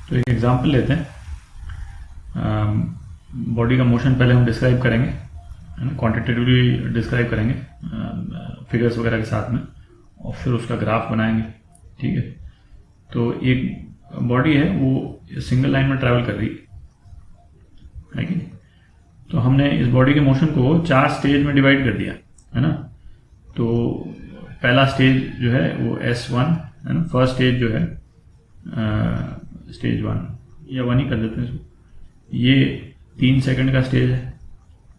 तो एक एग्जांपल लेते हैं। बॉडी का मोशन पहले हम डिस्क्राइब करेंगे, है ना, क्वांटिटेटिवली डिस्क्राइब करेंगे फिगर्स वगैरह के साथ में, और फिर उसका ग्राफ बनाएंगे। ठीक है, तो एक बॉडी है वो सिंगल लाइन में ट्रैवल कर रही है कि नहीं। तो हमने इस बॉडी के मोशन को 4 स्टेज में डिवाइड कर दिया, है ना। तो पहला स्टेज जो है वो S1 है ना, फर्स्ट स्टेज जो है स्टेज 1 या 1 ही कर देते हैं इसको। ये 3 सेकंड का स्टेज है,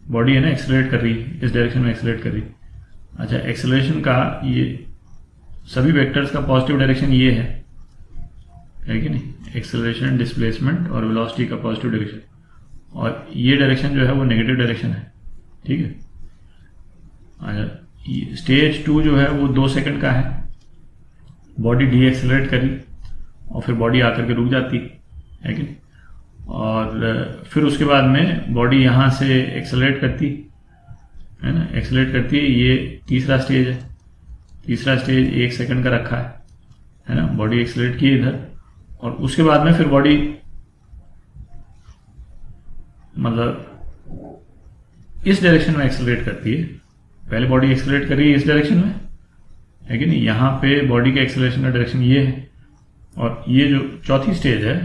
बॉडी है ना एक्सेलरेट कर रही है, इस डायरेक्शन में एक्सेलरेट कर रही है। अच्छा, एक्सेलरेशन का ये सभी वेक्टर्स का पॉजिटिव डायरेक्शन ये है कि नहीं, एक्सेलरेशन, डिस्प्लेसमेंट और वेलोसिटी का पॉजिटिव डायरेक्शन, और ये डायरेक्शन जो है वो नेगेटिव डायरेक्शन है। ठीक है। अच्छा, स्टेज 2 जो है वो 2 सेकंड का है, बॉडी डी एक्सेलरेट करी और फिर बॉडी आकर के रुक जाती है कि नहीं, और फिर उसके बाद में बॉडी यहाँ से एक्सेलरेट करती है ना, एक्सेलरेट करती है। ये तीसरा स्टेज है, तीसरा स्टेज 1 सेकंड का रखा है ना, बॉडी एक्सेलरेट की इधर, और उसके बाद में फिर बॉडी मतलब इस डायरेक्शन में एक्सेलरेट करती है। पहले बॉडी एक्सेलरेट कर रही है इस डायरेक्शन में, है कि नहीं, यहाँ पे बॉडी के एक्सेलरेशन का डायरेक्शन ये है, और ये जो चौथी स्टेज है,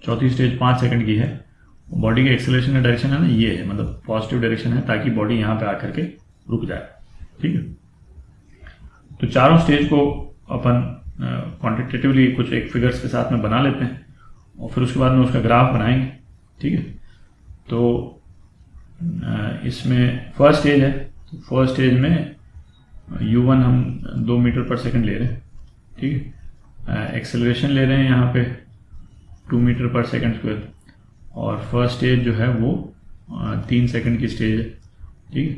चौथी स्टेज 5 सेकंड की है, बॉडी के एक्सेलरेशन का डायरेक्शन है ना ये है, मतलब पॉजिटिव डायरेक्शन है, ताकि बॉडी यहाँ पे आकर के रुक जाए। ठीक है, तो चारों स्टेज को अपन क्वांटिटेटिवली कुछ एक फिगर्स के साथ में बना लेते हैं, और फिर उसके बाद में उसका ग्राफ बनाएंगे। ठीक है, तो इसमें फर्स्ट स्टेज है, तो फर्स्ट स्टेज में U1 हम 2 मीटर पर सेकंड ले रहे हैं। ठीक है, एक्सेलरेशन ले रहे हैं यहाँ पे 2 मीटर पर सेकंड स्क्वायर, और फर्स्ट स्टेज जो है वो 3 सेकंड की स्टेज है। ठीक है,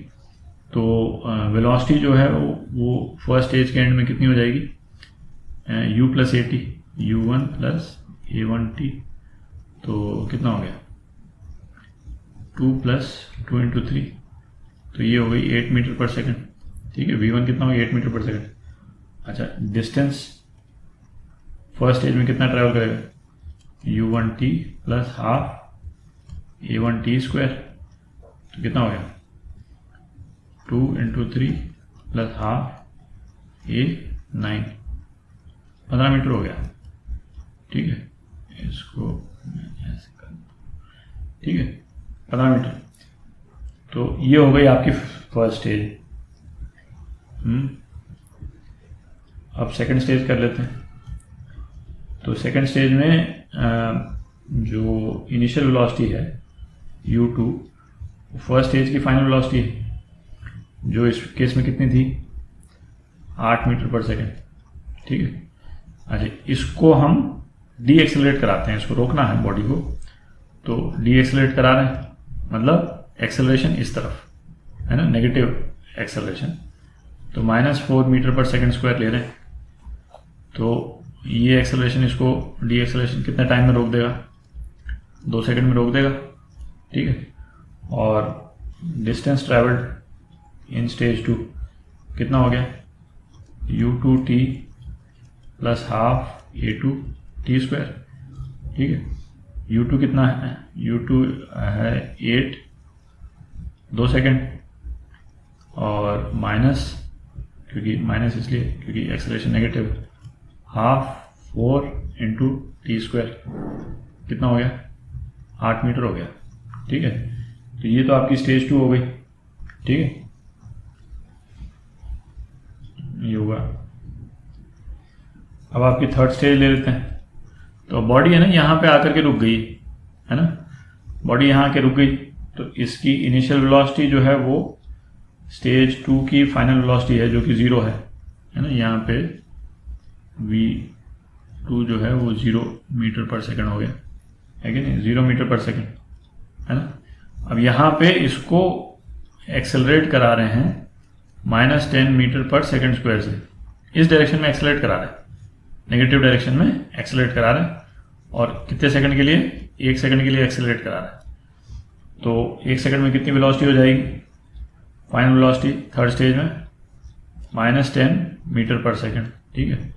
तो वेलोसिटी जो है वो फर्स्ट स्टेज के एंड में कितनी हो जाएगी, U + AT, U1 + A1t, तो कितना हो गया 2 + 2 × 3, तो ये हो गई 8 मीटर पर सेकंड। ठीक है, V1 कितना हो गया 8 मीटर पर सेकंड। अच्छा, डिस्टेंस फर्स्ट स्टेज में कितना ट्रैवल करेगा, U1t + ½ A1t², तो कितना हो गया 2 × 3 + ½ A9, 15 मीटर हो गया। ठीक है, इसको ऐसे कर, ठीक है, 15 मीटर। तो ये हो गई आपकी फर्स्ट स्टेज। अब सेकंड स्टेज कर लेते हैं। तो सेकंड स्टेज में जो इनिशियल वेलोसिटी है U2, फर्स्ट स्टेज की फाइनल वेलोसिटी है, जो इस केस में कितनी थी 8 मीटर पर सेकंड। ठीक है, अच्छा, इसको हम डी एक्सेलरेट कराते हैं, इसको रोकना है बॉडी को, तो डी एक्सेलरेट करा रहे हैं, मतलब एक्सेलरेशन इस तरफ है ना, नेगेटिव एक्सेलरेशन, तो -4 मीटर पर सेकंड स्क्वायर ले रहे हैं। तो ये एक्सेलरेशन, इसको डी एक्सेलरेशन कितने टाइम में रोक देगा, 2 सेकंड में रोक देगा। ठीक है, और डिस्टेंस ट्रैवल्ड इन स्टेज 2 कितना हो गया, U2t + ½ A2t²। ठीक है, U2 कितना है, U2 है 8, 2 सेकंड, और माइनस, क्योंकि माइनस इसलिए क्योंकि एक्सेलरेशन नेगेटिव, ½ 4 × t², कितना हो गया 8 मीटर हो गया। ठीक है, तो ये तो आपकी स्टेज 2 हो गई। ठीक है, ये होगा। अब आपकी थर्ड स्टेज ले लेते हैं। तो बॉडी है ना यहाँ पे आकर के रुक गई, है ना, बॉडी यहाँ आके रुक गई, तो इसकी इनिशियल वेलोसिटी जो है वो स्टेज 2 की फाइनल वेलोसिटी है, जो कि 0 है ना, यहाँ पे V2 जो है वो 0 मीटर पर सेकंड हो गया, है कि नहीं, 0 मीटर पर सेकंड, है ना। अब यहाँ पे इसको एक्सेलरेट करा रहे हैं -10 मीटर पर सेकंड स्क्वायर से, इस डायरेक्शन में एक्सेलरेट करा रहे हैं, नेगेटिव डायरेक्शन में एक्सेलरेट करा रहे हैं, और कितने सेकंड के लिए, 1 सेकंड के लिए एक्सेलरेट करा रहे हैं। तो 1 सेकंड में कितनी वेलोसिटी हो जाएगी, फाइनल वेलोसिटी थर्ड स्टेज में -10 मीटर पर सेकंड। ठीक है,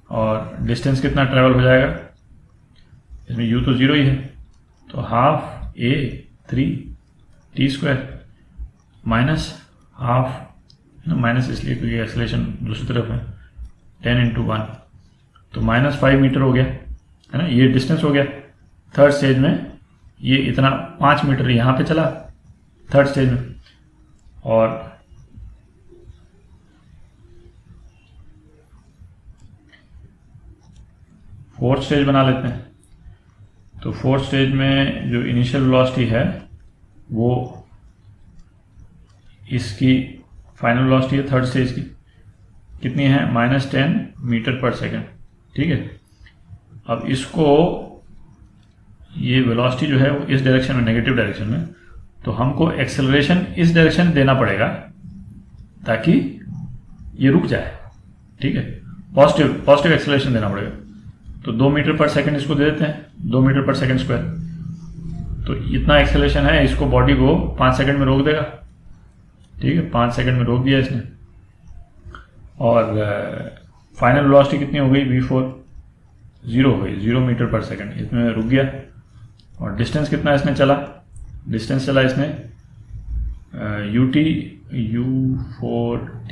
और डिस्टेंस कितना ट्रैवल हो जाएगा, इसमें u तो 0 ही है, तो half a 3 t square minus half, minus इसलिए क्योंकि एक्सेलरेशन दूसरी तरफ है, 10 × 1 तो -5 मीटर हो गया, है ना। ये डिस्टेंस हो गया। थर्ड स्टेज में ये इतना 5 मीटर यहाँ पे चला थर्ड स्टेज में, और फोर्थ स्टेज बना लेते हैं। तो फोर्थ स्टेज में जो इनिशियल वेलोसिटी है वो इसकी फाइनल वेलोसिटी है थर्ड स्टेज की, कितनी है, -10 मीटर पर सेकेंड। ठीक है, अब इसको ये वेलोसिटी जो है वो इस डायरेक्शन में, नेगेटिव डायरेक्शन में, तो हमको एक्सेलरेशन इस डायरेक्शन देना पड़ेगा ताकि ये रुक जाए। ठीक है, पॉजिटिव एक्सेलरेशन देना पड़ेगा। तो 2 मीटर पर सेकंड इसको दे देते हैं, 2 मीटर पर सेकंड स्क्वायर। तो इतना एक्सेलरेशन है, इसको बॉडी को 5 सेकंड में रोक देगा। ठीक है, 5 सेकंड में रोक दिया इसने, और फाइनल वेलोसिटी कितनी हो गई, v4 0 हो गई, 0 मीटर पर सेकंड, इसमें रुक गया। और डिस्टेंस कितना इसने चला, डिस्टेंस चला इसने u4t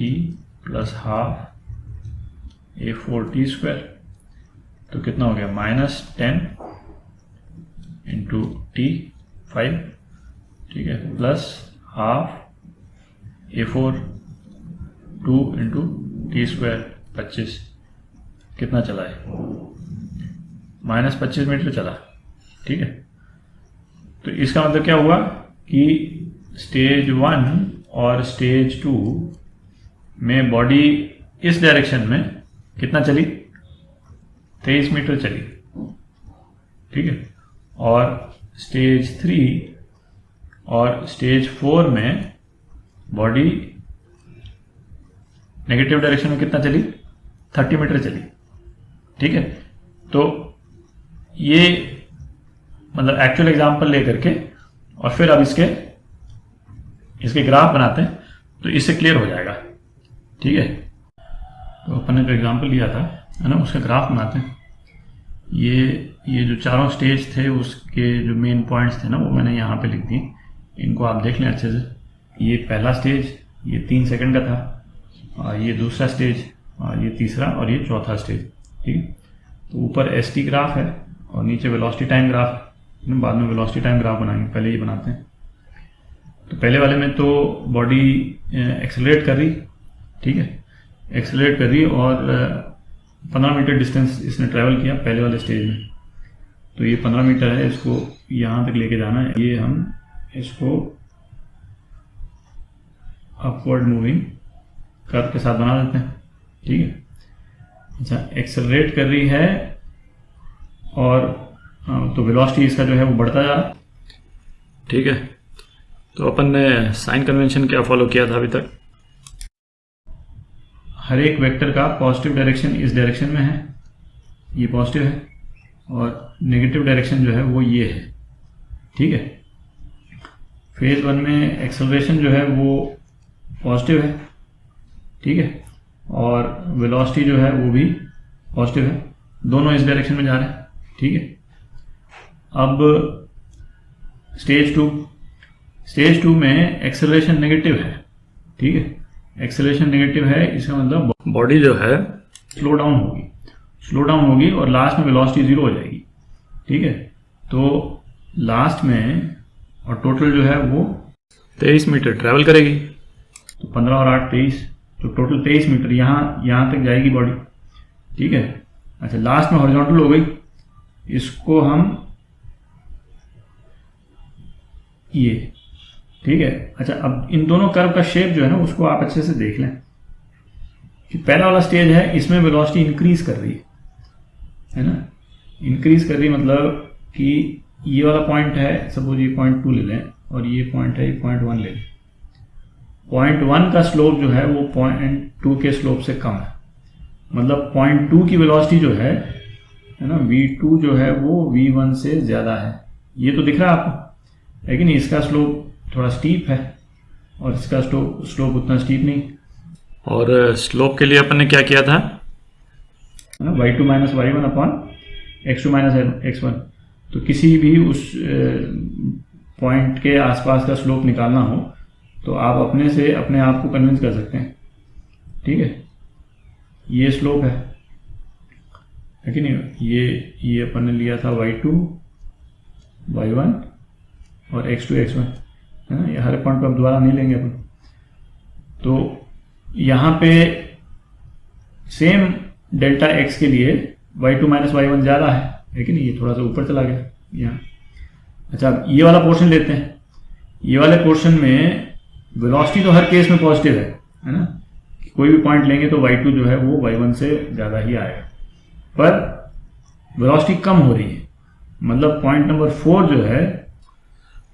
plus half a4t square, तो कितना हो गया, -10 × t 5, ठीक है, plus half a4 2 × t square 25, कितना चला है, -25 मीटर चला। ठीक है, तो इसका मतलब क्या हुआ कि स्टेज 1 और स्टेज 2 में बॉडी इस डायरेक्शन में कितना चली, 23 मीटर चली। ठीक है, और स्टेज 3 और स्टेज 4 में बॉडी नेगेटिव डायरेक्शन में कितना चली, 30 मीटर चली। ठीक है, तो ये मतलब एक्चुअल एग्जांपल लेकर के और फिर अब इसके ग्राफ बनाते हैं, तो इससे क्लियर हो जाएगा। ठीक है, तो अपन ने जो एग्जांपल लिया था, है ना, उसका ग्राफ बनाते हैं। ये जो चारों स्टेज थे उसके जो मेन पॉइंट्स थे ना, वो मैंने यहाँ पे लिख दिए, इनको आप देख लें अच्छे से। ये पहला स्टेज ये 3 सेकंड का था, और ये दूसरा स्टेज, और ये तीसरा, और ये चौथा स्टेज। ठीक है, तो ऊपर ST ग्राफ है और नीचे वेलोसिटी टाइम ग्राफ है। बाद में वेलोसिटी टाइम ग्राफ बनाएंगे, पहले ये बनाते हैं। तो पहले वाले में तो बॉडी एक्सेलरेट कर रही, ठीक है, एक्सेलरेट कर रही, और 15 मीटर डिस्टेंस इसने ट्रैवल किया पहले वाले स्टेज में। तो ये 15 मीटर है, इसको यहाँ तक लेके जाना है। ये हम इसको अपवर्ड मूविंग कर्व के साथ बना देते हैं। ठीक है, अच्छा, एक्सेलरेट कर रही है, और तो वेलोसिटी इसका जो है वो बढ़ता जा रहा है। ठीक है, तो अपन ने साइन कन्वेंशन क्या फॉलो किया था अभी तक, हर एक वेक्टर का पॉजिटिव डायरेक्शन इस डायरेक्शन में है, ये पॉजिटिव है, और नेगेटिव डायरेक्शन जो है वो ये है। ठीक है, फेज 1 में एक्सेलरेशन जो है वो पॉजिटिव है। ठीक है, और वेलोसिटी जो है वो भी पॉजिटिव है, दोनों इस डायरेक्शन में जा रहे हैं। ठीक है, अब स्टेज 2 में एक्सेलरेशन नेगेटिव है। ठीक है, एक्सेलरेशन नेगेटिव है, इसका मतलब बॉडी जो है स्लो डाउन होगी और लास्ट में वेलोसिटी 0 हो जाएगी। ठीक है, तो लास्ट में और टोटल जो है वो 23 मीटर ट्रैवल करेगी। तो 15 और 8 23, तो टोटल 23 मीटर यहाँ तक जाएगी बॉडी। ठीक है, अच्छा, लास्ट में हॉरिजॉन्टल हो गई, इसको हम ये, ठीक है। अच्छा, अब इन दोनों कर्व का शेप जो है ना, उसको आप अच्छे से देख लें कि पहला वाला स्टेज है, इसमें वेलोसिटी इंक्रीज कर रही है ना, इंक्रीज कर रही, मतलब कि ये वाला पॉइंट है, सपोज ये पॉइंट 2 ले लें, और ये पॉइंट है, ये पॉइंट 1 ले लें। पॉइंट 1 का स्लोप जो है वो पॉइंट 2 के स्लोप से कम है, मतलब पॉइंट 2 की वेलोसिटी जो है ना, v2 जो है वो v1 से ज्यादा है। ये तो दिख रहा है आपको, लेकिन इसका स्लोप थोड़ा स्टीप है और इसका स्लोप उतना स्टीप नहीं। और स्लोप के लिए अपन ने क्या किया था, y2 - y1 upon x2 - x1। तो किसी भी उस पॉइंट के आसपास का स्लोप निकालना हो तो आप अपने से अपने आप को कन्विंस कर सकते हैं, ठीक है। ये स्लोप है कि नहीं, ये अपन ने लिया था y2 y1 और x2 x1, है ना। ये हर पॉइंट पर अब दोबारा नहीं लेंगे अपन। तो यहाँ पे सेम डेल्टा x के लिए y2 माइनस y1 ज़्यादा है कि नहीं, ये थोड़ा सा ऊपर चला गया यहाँ। अच्छा, अब ये वाला पोर्शन लेते हैं। ये वाले पोर्शन में वेलोसिटी तो हर केस में पॉजिटिव है ना। कोई भी पॉइंट लेंगे तो y2 जो है वो y1 से ज़्यादा ही आएगा, पर वेलोसिटी कम हो रही है। मतलब पॉइंट नंबर 4 जो है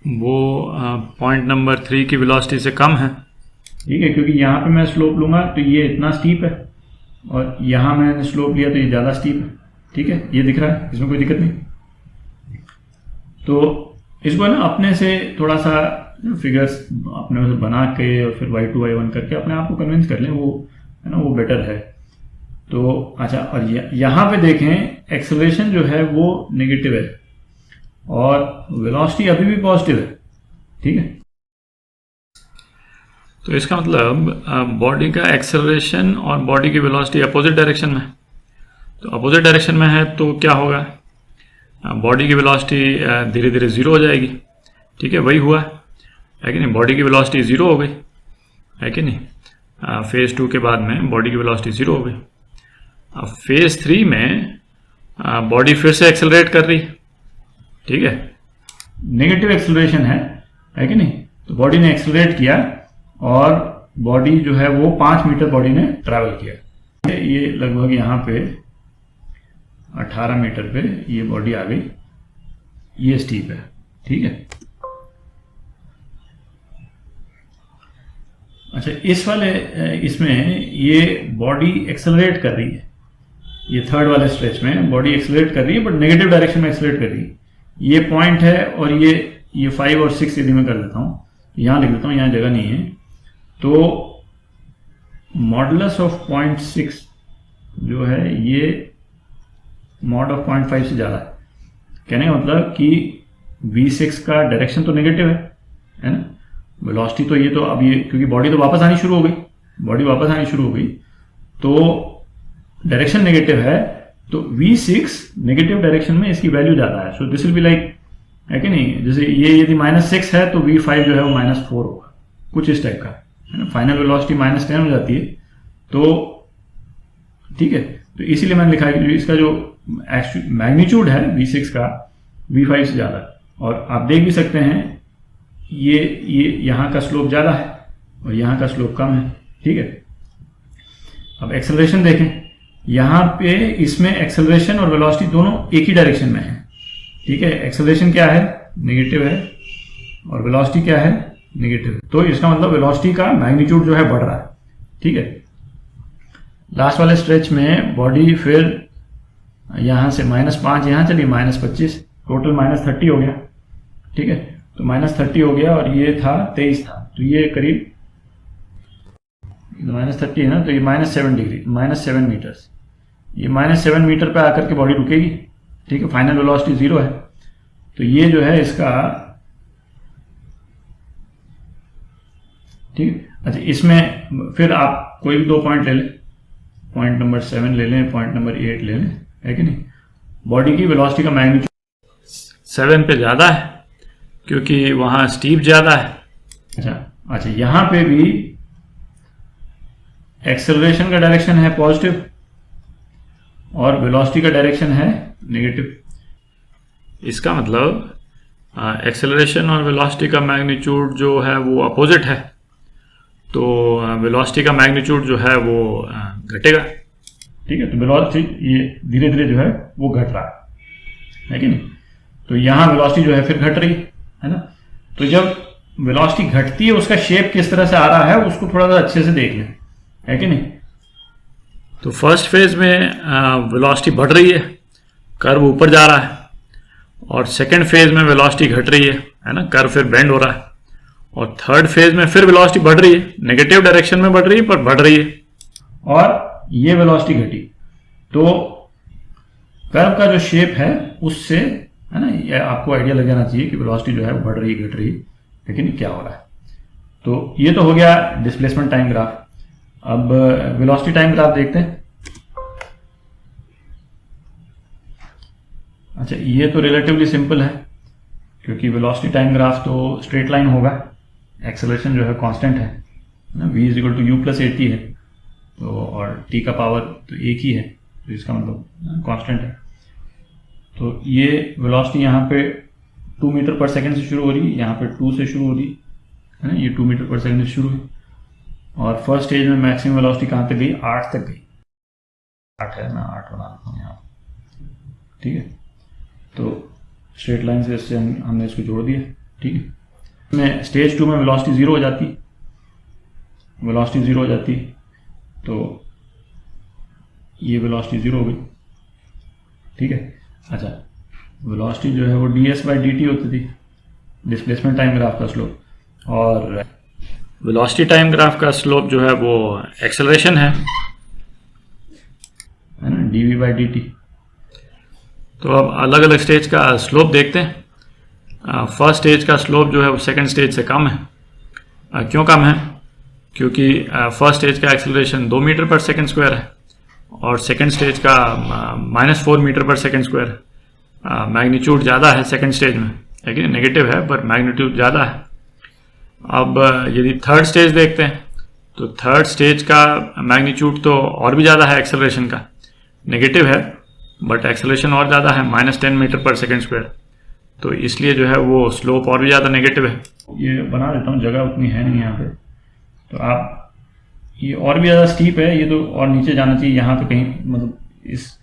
वो पॉइंट नंबर 3 की वेलोसिटी से कम है, ठीक है। क्योंकि यहाँ पे मैं स्लोप लूँगा तो ये इतना स्टीप है और यहाँ मैंने स्लोप लिया तो ये ज़्यादा स्टीप है, ठीक है। ये दिख रहा है, इसमें कोई दिक्कत नहीं। तो इसको ना अपने से थोड़ा सा फिगर्स अपने से बना के और फिर y2 y1 करके अपने आप को कन्विंस कर लें, वो है ना, वो बेटर है। तो अच्छा, और यहाँ पे देखें एक्सेलरेशन जो है वो नेगेटिव है और वेलोसिटी अभी भी पॉजिटिव है, ठीक है। तो इसका मतलब बॉडी का एक्सेलरेशन और बॉडी की वेलोसिटी अपोजिट डायरेक्शन में है। तो अपोजिट डायरेक्शन में है तो क्या होगा, बॉडी की वेलोसिटी धीरे धीरे ज़ीरो हो जाएगी, ठीक है। वही हुआ है कि नहीं, बॉडी की वेलोसिटी ज़ीरो हो गई है कि नहीं। फेज़ 2 के बाद में बॉडी की वेलोसिटी ज़ीरो हो गई। अब फेज़ 3 में बॉडी फिर से एक्सेलरेट कर रही है, ठीक है। नेगेटिव एक्सेलरेशन है कि नहीं। तो बॉडी ने एक्सेलरेट किया और बॉडी जो है वो 5 मीटर बॉडी ने ट्रैवल किया। ये लगभग यहाँ पे 18 मीटर पे ये बॉडी आ गई, ये स्टीप है, ठीक है। अच्छा, इस वाले इसमें ये बॉडी एक्सेलरेट कर रही है, ये थर्ड वाले स्ट्रेच में बॉडी एक्सेलरेट कर रही है, बट नेगेटिव डायरेक्शन में एक्सेलरेट कर रही है। ये पॉइंट है और ये 5 और 6 यदि मैं कर लेता हूँ, यहाँ लिख लेता हूँ, यहाँ जगह नहीं है। तो मॉडुलस ऑफ 0.6 जो है ये मॉड ऑफ 0.5 से ज़्यादा है। कहने का मतलब कि v6 का डायरेक्शन तो नेगेटिव है ना। वेलोसिटी तो ये तो अब ये, क्योंकि बॉडी तो वापस आनी शुरू हो गई, तो डायरेक्शन नेगेटिव है, तो v6 नेगेटिव डायरेक्शन में इसकी वैल्यू ज़्यादा है। So this will be like, है कि नहीं, जैसे ये यदि -6 है तो v5 जो है वो -4 होगा, कुछ इस टाइप का, है ना। फाइनल वेलोसिटी -10 हो जाती है, तो ठीक है। तो इसीलिए मैंने लिखा है कि इसका जो मैग्नीट्यूड है v6 का v5 से ज़्यादा है। और आप देख भी सकते हैं ये यहाँ का स्लोप ज़्यादा है और यहाँ का स्लोप कम है, ठीक है। अब एक्सेलरेशन देखें, यहाँ पे इसमें एक्सेलरेशन और वेलोसिटी दोनों एक ही डायरेक्शन में है, ठीक है। एक्सेलरेशन क्या है, नेगेटिव है, और वेलोसिटी क्या है, नेगेटिव है। तो इसका मतलब वेलोसिटी का मैग्नीट्यूड जो है बढ़ रहा है, ठीक है। लास्ट वाले स्ट्रेच में बॉडी फिर यहाँ से -5 यहाँ चली, -25, टोटल -30 हो गया, ठीक है। तो -30 हो गया और ये था 23 था, तो ये करीब -30 है ना, तो ये -7 डिग्री, -7 मीटर्स, ये -7 मीटर पे आकर के बॉडी रुकेगी, ठीक है। फाइनल वेलोसिटी 0 है, तो ये जो है इसका, ठीक है। अच्छा, इसमें फिर आप कोई भी 2 पॉइंट ले लें, पॉइंट नंबर 7 ले लें, पॉइंट नंबर 8 ले लें, है कि नहीं। बॉडी की वेलोसिटी का मैग्नीट्यूड 7 पे ज़्यादा है क्योंकि वहाँ स्टीप ज़्यादा है। अच्छा, यहाँ पे भी एक्सेलरेशन का डायरेक्शन है पॉजिटिव और वेलोसिटी का डायरेक्शन है नेगेटिव। इसका मतलब एक्सेलरेशन और वेलोसिटी का मैग्नीट्यूड जो है वो अपोजिट है, तो वेलोसिटी का मैग्नीट्यूड जो है वो घटेगा, ठीक है। तो वेलोसिटी ये धीरे धीरे जो है वो घट रहा है कि नहीं। तो यहाँ वेलोसिटी जो है फिर घट रही है ना। तो जब वेलोसिटी घटती है उसका शेप किस तरह से आ रहा है उसको थोड़ा सा अच्छे से देख लें, है कि नहीं। तो फर्स्ट फेज में वेलोसिटी बढ़ रही है, कर्व ऊपर जा रहा है, और सेकेंड फेज में वेलोसिटी घट रही है ना, कर्व फिर बेंड हो रहा है। और थर्ड फेज में फिर वेलोसिटी बढ़ रही है, नेगेटिव डायरेक्शन में बढ़ रही है पर बढ़ रही है, और ये वेलोसिटी घटी। तो कर्व का जो शेप है उससे है ना। ये आपको आइडिया लग जाना चाहिए कि वेलोसिटी जो है वो बढ़ रही घट रही, लेकिन क्या हो रहा है। तो ये तो हो गया डिस्प्लेसमेंट टाइम ग्राफ। अब वेलोसिटी टाइम ग्राफ देखते हैं। अच्छा, ये तो रिलेटिवली सिंपल है, क्योंकि वेलोसिटी टाइम ग्राफ तो स्ट्रेट लाइन होगा, एक्सेलरेशन जो है कांस्टेंट है ना, v = u + at है, तो और t का पावर तो एक ही है, तो इसका मतलब कांस्टेंट है। तो ये वेलोसिटी यहाँ पे 2 मीटर पर सेकंड से शुरू हो रही है, यहाँ पे 2 से शुरू हो रही है ना, ये 2 मीटर पर सेकंड से शुरू हुई, और फर्स्ट स्टेज में मैक्सिमम वेलोसिटी कहाँ तक गई, 8 तक गई। 8 है, मैं 8 बना रहा हूँ यहाँ, ठीक है। तो स्ट्रेट लाइन से इससे हमने इसको जोड़ दिया, ठीक है। में स्टेज 2 में वेलोसिटी 0 हो जाती, वेलोसिटी 0 हो जाती, तो ये वेलोसिटी 0 हो गई, ठीक है। अच्छा, वेलोसिटी जो है वो ds/dt होती थी, डिस्प्लेसमेंट टाइम ग्राफ का स्लोप, और वेलोसिटी टाइम ग्राफ का स्लोप जो है वो एक्सेलरेशन है ना, dv/dt। तो अब अलग अलग स्टेज का स्लोप देखते हैं। फर्स्ट स्टेज का स्लोप जो है वो सेकंड स्टेज से कम है। क्यों कम है? क्योंकि फर्स्ट स्टेज का एक्सेलरेशन 2 मीटर पर सेकंड स्क्वायर है, और सेकंड स्टेज का -4 मीटर पर सेकंड स्क्वायर है। मैग्नीट्यूड ज़्यादा है सेकंड स्टेज में, लेकिन नेगेटिव है, पर मैग्नीट्यूड ज़्यादा है। अब यदि थर्ड स्टेज देखते हैं, तो थर्ड स्टेज का मैग्नीट्यूड तो और भी ज़्यादा है एक्सेलरेशन का, नेगेटिव है, बट एक्सेलरेशन और ज़्यादा है, -10 मीटर पर सेकंड स्क्वायर, तो इसलिए जो है वो स्लोप और भी ज़्यादा नेगेटिव है। ये बना देता हूँ, जगह उतनी है नहीं यहाँ पे, तो आप ये और भी ज़्यादा स्टीप है, ये तो और नीचे जाना चाहिए, यहाँ पे कहीं मतलब इस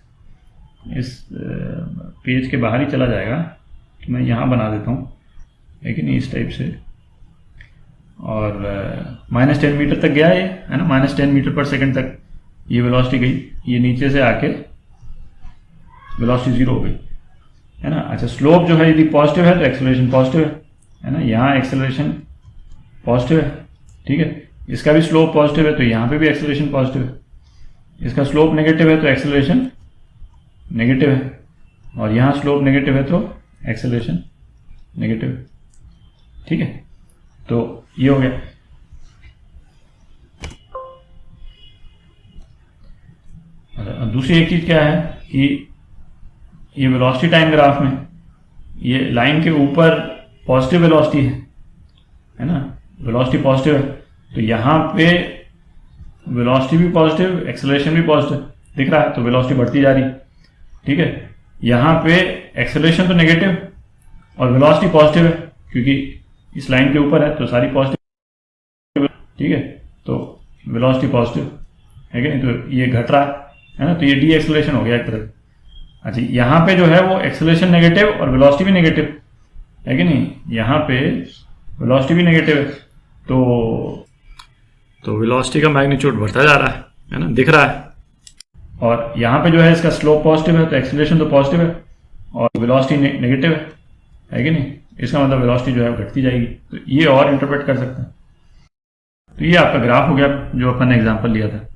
पेज के बाहर ही चला जाएगा, तो मैं यहाँ बना देता हूँ, लेकिन इस टाइप से, और -10 मीटर तक गया ये, है ना, -10 मीटर पर सेकंड तक ये वेलोसिटी गई, ये नीचे से आके वेलोसिटी 0 हो गई, है ना। अच्छा, स्लोप जो है यदि पॉजिटिव है तो एक्सेलरेशन पॉजिटिव है ना, यहाँ एक्सेलरेशन पॉजिटिव है, ठीक है। इसका भी स्लोप पॉजिटिव है, तो यहाँ पे भी एक्सेलरेशन पॉजिटिव है। इसका स्लोप नेगेटिव है तो एक्सेलरेशन नेगेटिव है, और यहाँ स्लोप नेगेटिव है तो एक्सेलरेशन नेगेटिव है, ठीक है। तो ये हो गया। अच्छा, दूसरी एक चीज क्या है कि ये वेलोसिटी टाइम ग्राफ में ये लाइन के ऊपर पॉजिटिव वेलोसिटी है ना, वेलोसिटी पॉजिटिव है, तो यहाँ पे वेलोसिटी भी पॉजिटिव, एक्सेलरेशन भी पॉजिटिव दिख रहा है, तो वेलोसिटी बढ़ती जा रही, ठीक है। यहाँ पे एक्सेलरेशन तो नेगेटिव और वेलोसिटी पॉजिटिव है, क्योंकि इस लाइन के ऊपर है तो सारी पॉजिटिव, ठीक है। तो वेलोसिटी पॉजिटिव है कि नहीं, तो ये घट रहा है ना, तो ये डी एक्सेलरेशन हो गया एक तरह। अच्छा, यहाँ पे जो है वो एक्सेलरेशन नेगेटिव और वेलोसिटी भी नेगेटिव है कि नहीं, यहाँ पे वेलोसिटी भी नेगेटिव है, तो वेलोसिटी का मैग्नीट्यूड बढ़ता जा रहा है ना, दिख रहा है। और यहाँ पे जो है इसका स्लोप पॉजिटिव है, तो एक्सेलरेशन तो पॉजिटिव है और वेलोसिटी नेगेटिव है कि नहीं, इसका मतलब वेलोसिटी जो है वो घटती जाएगी। तो ये और इंटरप्रेट कर सकते हैं। तो ये आपका ग्राफ हो गया जो अपन ने एग्जांपल लिया था।